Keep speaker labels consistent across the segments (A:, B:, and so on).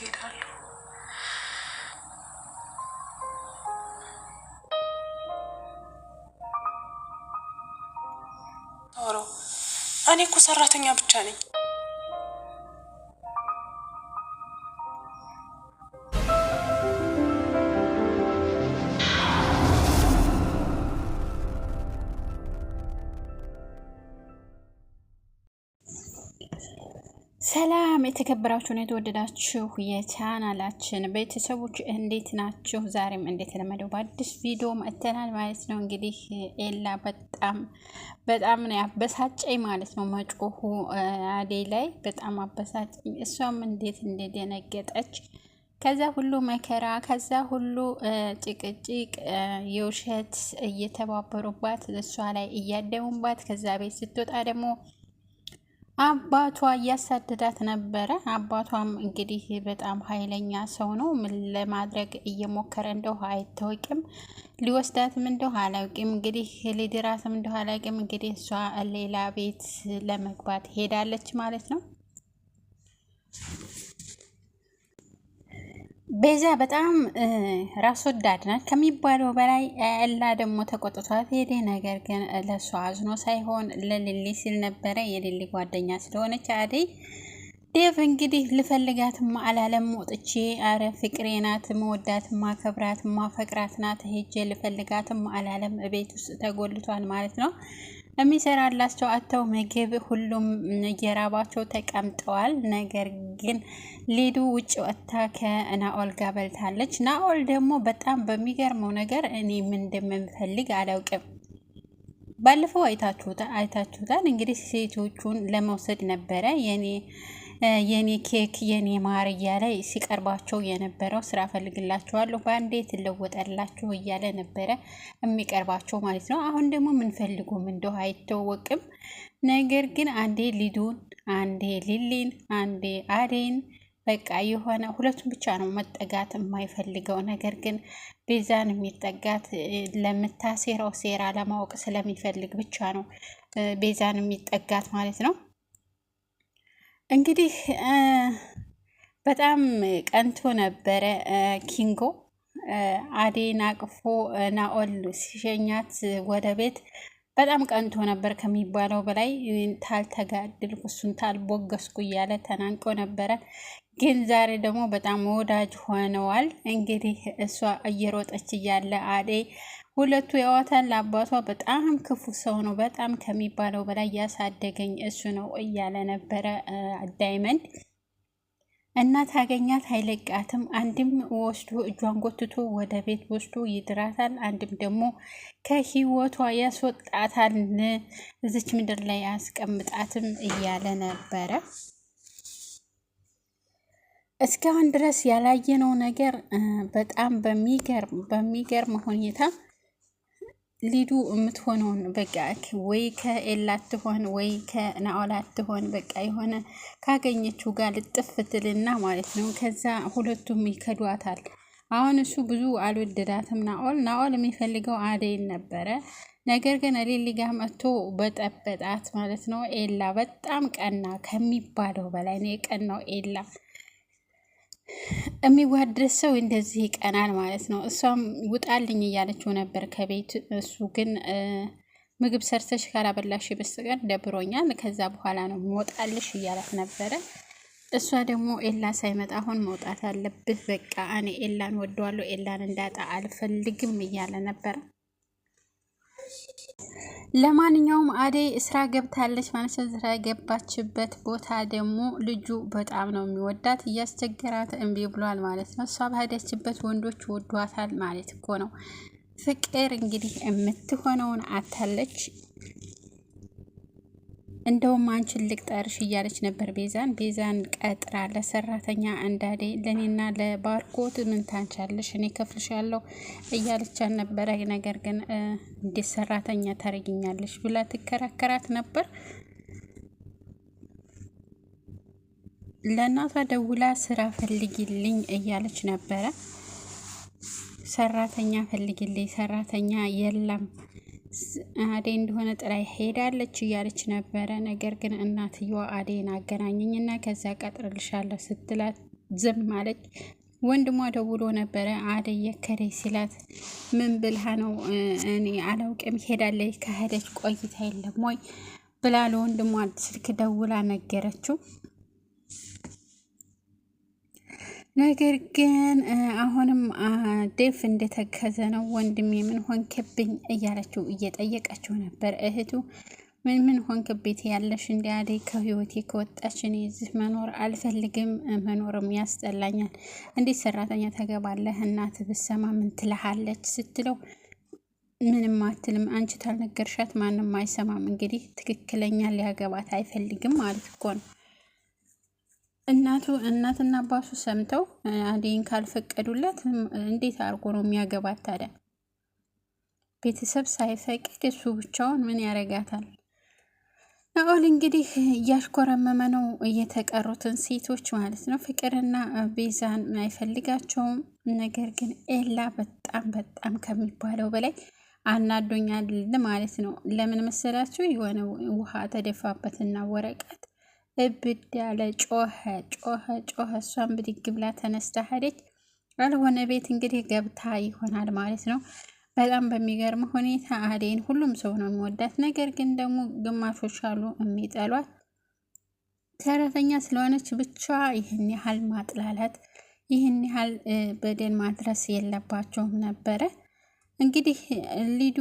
A: እሄዳለሁ። ኦሮ እኔ እኮ ሰራተኛ ብቻ ነኝ።
B: ሰላም የተከበራችሁና የተወደዳችሁ የቻናላችን ቤተሰቦች እንዴት ናችሁ? ዛሬም እንደተለመደው በአዲስ ቪዲዮ መጥተናል ማለት ነው። እንግዲህ ኤላ በጣም ነው ያበሳጨኝ ማለት ነው። መጮሁ አደይ ላይ በጣም አበሳጨኝ። እሷም እንዴት እንደደነገጠች ከዛ ሁሉ መከራ ከዛ ሁሉ ጭቅጭቅ የውሸት እየተባበሩባት እሷ ላይ እያደሙባት ከዛ ቤት ስትወጣ ደግሞ አባቷ እያሳደዳት ነበረ። አባቷም እንግዲህ በጣም ኃይለኛ ሰው ነው። ምን ለማድረግ እየሞከረ እንደው አይታወቅም። ሊወስዳትም እንደው አላውቅም። እንግዲህ ሊድራትም እንደው አላውቅም። እንግዲህ እሷ ሌላ ቤት ለመግባት ሄዳለች ማለት ነው። ቤዛ በጣም ራስ ወዳድ ናት ከሚባለው በላይ። ኤላ ደግሞ ተቆጥቷት ሄደ። ነገር ግን ለሷ አዝኖ ሳይሆን ለሊሊ ሲል ነበረ። የሊሊ ጓደኛ ስለሆነች አደይ ዴቭ እንግዲህ ልፈልጋትም አላለም። ወጥቼ አረ ፍቅሬ ናት መወዳት ማከብራት ማፈቅራት ናት ሄጄ ልፈልጋትም አላለም። ቤት ውስጥ ተጎልቷል ማለት ነው። የሚሰራላቸው አተው ምግብ ሁሉም እየራባቸው ተቀምጠዋል። ነገር ግን ሊዱ ውጭ ወጥታ ከናኦል ጋር በልታለች። ናኦል ደግሞ በጣም በሚገርመው ነገር እኔ ምን እንደምፈልግ አላውቅም። ባለፈው አይታችሁታል እንግዲህ ሴቶቹን ለመውሰድ ነበረ የኔ ኬክ የኔ ማር እያለ ሲቀርባቸው የነበረው ስራ ፈልግላችኋለሁ በአንዴ ትለወጠላችሁ እያለ ነበረ የሚቀርባቸው ማለት ነው። አሁን ደግሞ ምን ፈልጉም እንደው አይታወቅም። ነገር ግን አንዴ ሊዱን አንዴ ሊሊን አንዴ አደይን በቃ የሆነ ሁለቱም ብቻ ነው መጠጋት የማይፈልገው። ነገር ግን ቤዛን የሚጠጋት ለምታሴረው ሴራ ለማወቅ ስለሚፈልግ ብቻ ነው ቤዛን የሚጠጋት ማለት ነው። እንግዲህ በጣም ቀንቶ ነበረ ኪንጎ አዴን አቅፎ ናኦል ሲሸኛት ወደ ቤት በጣም ቀንቶ ነበር ከሚባለው በላይ። ታልተጋድልኩ እሱን ታልቦገስኩ እያለ ተናንቆ ነበረ። ግን ዛሬ ደግሞ በጣም ወዳጅ ሆነዋል። እንግዲህ እሷ እየሮጠች እያለ አደይ ሁለቱ ያዋታል። አባቷ በጣም ክፉ ሰው ነው፣ በጣም ከሚባለው በላይ ያሳደገኝ እሱ ነው እያለ ነበረ ዳይመንድ። እናት አገኛት አይለቃትም። አንድም ወስዶ እጇን ጎትቶ ወደ ቤት ወስዶ ይድራታል፣ አንድም ደግሞ ከህይወቷ ያስወጣታል፣ እዚች ምድር ላይ ያስቀምጣትም እያለ ነበረ። እስካሁን ድረስ ያላየነው ነገር በጣም በሚገርም ሁኔታ ሊዱ የምትሆነውን በቃ ወይ ከኤላ ትሆን ወይ ከናኦል ትሆን በቃ የሆነ ካገኘችው ጋር ልጥፍትልና ማለት ነው። ከዛ ሁለቱም ይከዷታል። አሁን እሱ ብዙ አልወደዳትም ናኦል የሚፈልገው አደይን ነበረ። ነገር ግን ሊሊ ጋር መጥቶ በጠበጣት ማለት ነው። ኤላ በጣም ቀና ከሚባለው በላይ ነው የቀናው ኤላ። የሚዋደድ ሰው እንደዚህ ይቀናል ማለት ነው። እሷም ውጣልኝ እያለችው ነበር ከቤት። እሱ ግን ምግብ ሰርተሽ ካላበላሽ በስተቀር ደብሮኛል፣ ከዛ በኋላ ነው መውጣልሽ እያላት ነበረ። እሷ ደግሞ ኤላ ሳይመጣ አሁን መውጣት አለብህ፣ በቃ እኔ ኤላን ወደዋለሁ፣ ኤላን እንዳጣ አልፈልግም እያለ ነበረ። ለማንኛውም አደይ ስራ ገብታለች ማለት ነው። ስራ ገባችበት ቦታ ደግሞ ልጁ በጣም ነው የሚወዳት፣ እያስቸገራት እምቢ ብሏል ማለት ነው። እሷ ባሄደችበት ወንዶች ወዷታል ማለት እኮ ነው። ፍቅር እንግዲህ የምትሆነውን አታለች። እንደውም አንቺን ልቅጠርሽ እያለች ነበር ቤዛን ቀጥራ ለሰራተኛ እንዳዴ ለኔና ለባርኮት ምን ታንቻለሽ እኔ ከፍልሻለሁ እያለቻት ነበረ። ነገር ግን እንዴት ሰራተኛ ታረጊኛለሽ ብላ ትከራከራት ነበር። ለእናቷ ደውላ ስራ ፈልጊልኝ እያለች ነበረ። ሰራተኛ ፈልጊልኝ፣ ሰራተኛ የለም አደይ እንደሆነ ጥላይ ሄዳለች እያለች ነበረ። ነገር ግን እናትየዋ አደይን አገናኘኝና ከዛ ቀጥርልሻለሁ ስትላት ዝም ማለች። ወንድሟ ደውሎ ነበረ አደይ የከረይ ሲላት ምን ብልሃ ነው እኔ አላውቅም ሄዳለች ከሄደች ቆይታ የለም ወይ ብላ ለወንድሟ ስልክ ደውላ ነገረችው። ነገር ግን አሁንም ዴፍ እንደተከዘ ነው። ወንድሜ ምን ሆንክብኝ እያለችው እየጠየቀችው ነበር። እህቱ ምን ሆንክቤት ያለሽ እንደ አደይ ከህይወቴ ከወጣች እኔ እዚህ መኖር አልፈልግም፣ መኖርም ያስጠላኛል። እንዴት ሰራተኛ ተገባለህ? እናት ብሰማ ምን ትልሃለች ስትለው ምንም አትልም፣ አንቺ ታልነገርሻት ማንም አይሰማም። እንግዲህ ትክክለኛ ሊያገባት አይፈልግም ማለት እኮ ነው። እናትና አባቱ ሰምተው አደይን ካልፈቀዱለት እንዴት አድርጎ ነው የሚያገባት ታዲያ? ቤተሰብ ሳይፈቅድ እሱ ብቻውን ምን ያረጋታል? ናኦል እንግዲህ እያሽኮረመመ ነው የተቀሩትን ሴቶች ማለት ነው። ፍቅርና ቤዛን አይፈልጋቸውም። ነገር ግን ኤላ በጣም ከሚባለው በላይ አናዶኛል ማለት ነው። ለምን መሰላችሁ? የሆነ ውሃ ተደፋበትና ወረቀት እብድ ያለ ጮኸ። እሷን ብድግ ብላ ተነስታ ሄደች። ያልሆነ ቤት እንግዲህ ገብታ ይሆናል ማለት ነው። በጣም በሚገርም ሁኔታ አደይን ሁሉም ሰው ነው የሚወዳት። ነገር ግን ደግሞ ግማሾች አሉ የሚጠሏት። ሰራተኛ ስለሆነች ብቻ ይህን ያህል ማጥላላት፣ ይህን ያህል በደል ማድረስ የለባቸውም ነበረ። እንግዲህ ሊዱ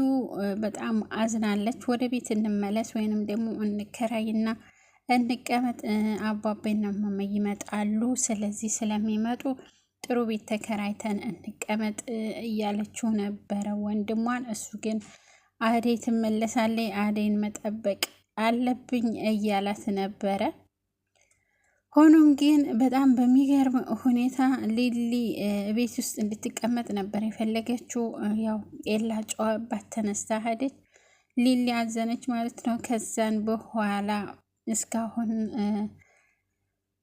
B: በጣም አዝናለች። ወደ ቤት እንመለስ ወይንም ደግሞ እንከራይና እንቀመጥ፣ አባቤና እማማ ይመጣሉ። ስለዚህ ስለሚመጡ ጥሩ ቤት ተከራይተን እንቀመጥ እያለችው ነበረ ወንድሟን። እሱ ግን አደይ ትመለሳለች፣ አደይን መጠበቅ አለብኝ እያላት ነበረ። ሆኖም ግን በጣም በሚገርም ሁኔታ ሊሊ ቤት ውስጥ እንድትቀመጥ ነበር የፈለገችው። ያው ኤላ ጨዋባት ተነስታ ሄደች። ሊሊ አዘነች ማለት ነው። ከዛን በኋላ እስካሁን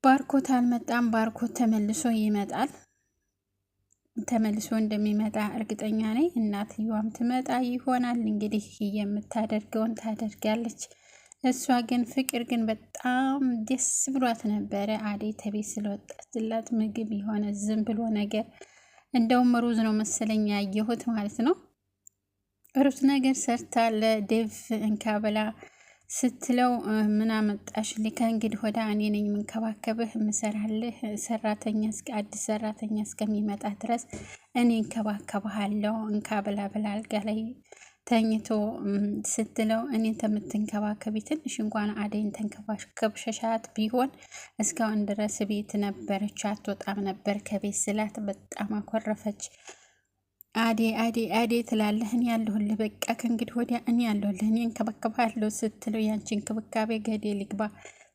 B: ባርኮት አልመጣም። ባርኮት ተመልሶ ይመጣል። ተመልሶ እንደሚመጣ እርግጠኛ ነኝ። እናትየዋም ትመጣ ይሆናል። እንግዲህ የምታደርገውን ታደርጋለች። እሷ ግን ፍቅር ግን በጣም ደስ ብሏት ነበረ አደይ ተቤት ስለወጣችላት። ምግብ የሆነ ዝም ብሎ ነገር እንደውም ሩዝ ነው መሰለኝ ያየሁት ማለት ነው። ሩዝ ነገር ሰርታ ለዴቭ እንካበላ ስትለው ምን አመጣሽ? ከእንግዲህ ወደ እኔ ነኝ የምንከባከብህ ምሰራልህ ሰራተኛ አዲስ ሰራተኛ እስከሚመጣ ድረስ እኔ እንከባከብሃለሁ። እንካበላ ብላ አልጋ ላይ ተኝቶ ስትለው እኔን ተምትንከባከቢ ትንሽ እንኳን አደይን ተንከባከብሻት ቢሆን እስካሁን ድረስ ቤት ነበረች፣ አትወጣም ነበር ከቤት ስላት በጣም አኮረፈች። አዴ ትላለህ፣ እኔ ያለሁልህ በቃ ከእንግዲህ ወዲያ እኔ ያለሁልህ፣ እኔ እንከባከብሃለሁ ስትለው ያንቺ እንክብካቤ ገደል ይግባ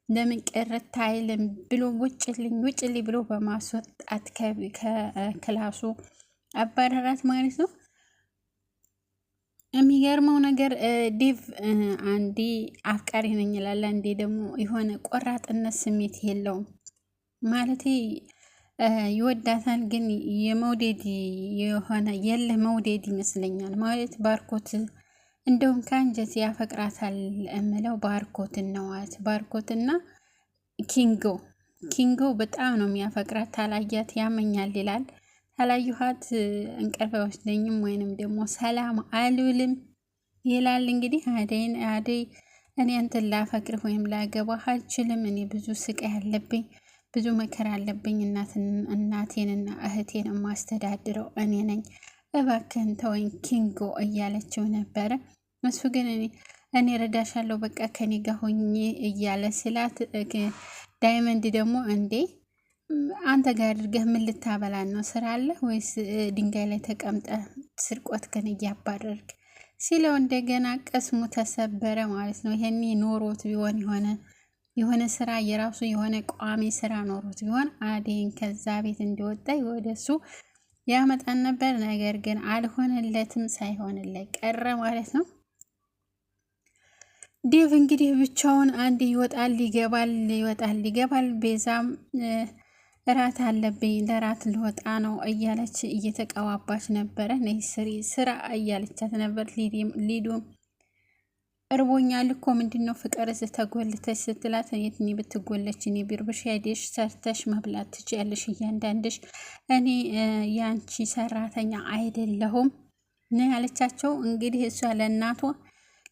B: ለምን ቀረት አይልም ብሎ ውጭልኝ ብሎ በማስወጣት ከክላሱ አባረራት ማለት ነው። የሚገርመው ነገር ዴቭ አንዴ አፍቃሪ ነኝ ይላል፣ አንዴ ደግሞ የሆነ ቆራጥነት ስሜት የለውም ማለት ይወዳታል፣ ግን የመውደድ የሆነ የለ መውደድ ይመስለኛል ማለት ባርኮት እንደውም ከአንጀት ያፈቅራታል እምለው ባርኮትን ነው ማለት ባርኮትና ኪንጎ በጣም ነው የሚያፈቅራት። ታላያት ያመኛል ይላል፣ ታላዩሃት እንቅልፍ አይወስደኝም ወይንም ደግሞ ሰላም አልውልም ይላል። እንግዲህ አደይ እኔ አንተን ላፈቅርህ ወይም ላገባህ አልችልም፣ እኔ ብዙ ስቃይ አለብኝ፣ ብዙ መከራ አለብኝ፣ እናቴንና እህቴን የማስተዳድረው እኔ ነኝ፣ እባክህን ተወኝ ኪንጎ እያለችው ነበረ። እሱ ግን እኔ ረዳሻለሁ በቃ ከኔ ጋር ሆኜ እያለ ሲላት፣ ዳይመንድ ደግሞ እንዴ አንተ ጋር አድርገህ ምን ልታበላን ነው? ስራ አለ ወይስ ድንጋይ ላይ ተቀምጠ ስርቆት ግን እያባረርክ ሲለው እንደገና ቀስሙ ተሰበረ ማለት ነው። ይሄኔ ኖሮት ቢሆን የሆነ ስራ የራሱ የሆነ ቋሚ ስራ ኖሮት ቢሆን አደይን ከዛ ቤት እንዲወጣ ወደሱ ያመጣን ነበር። ነገር ግን አልሆነለትም፣ ሳይሆንለት ቀረ ማለት ነው። ዴቭ እንግዲህ ብቻውን አንድ ይወጣል ይገባል። ቤዛም እራት አለብኝ ለራት ልወጣ ነው እያለች እየተቀባባች ነበረ። ነይ ስሪ ስራ እያለቻት ነበር። ሊዱም እርቦኛል እኮ ምንድነው ፍቅር እዚህ ተጎልተሽ ስትላት የትኒ ብትጎለች እኔ ቢርብሽ ሄደሽ ሰርተሽ መብላት ትችያለሽ እያንዳንድሽ እኔ ያንቺ ሰራተኛ አይደለሁም ነው ያለቻቸው። እንግዲህ እሷ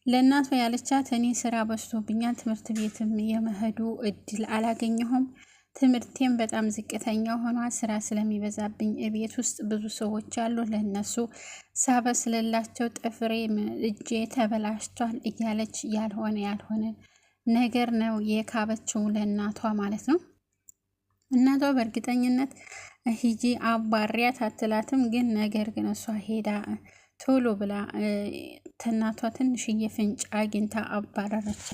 B: ለእናቷ ያለቻት እኔ ስራ በዝቶብኛል ትምህርት ቤትም የመሄዱ እድል አላገኘሁም ትምህርቴም በጣም ዝቅተኛ ሆኗል ስራ ስለሚበዛብኝ ቤት ውስጥ ብዙ ሰዎች አሉ ለነሱ ሳበስልላቸው ጥፍሬ እጄ ተበላሽቷል እያለች ያልሆነ ነገር ነው የካበችው ለእናቷ ማለት ነው። እናቷ በእርግጠኝነት ሂጂ አባሪያት አትላትም፣ ግን ነገር ግን እሷ ሄዳ ቶሎ ብላ ተናቷ ትንሽዬ ፍንጭ አግኝታ አባረረች።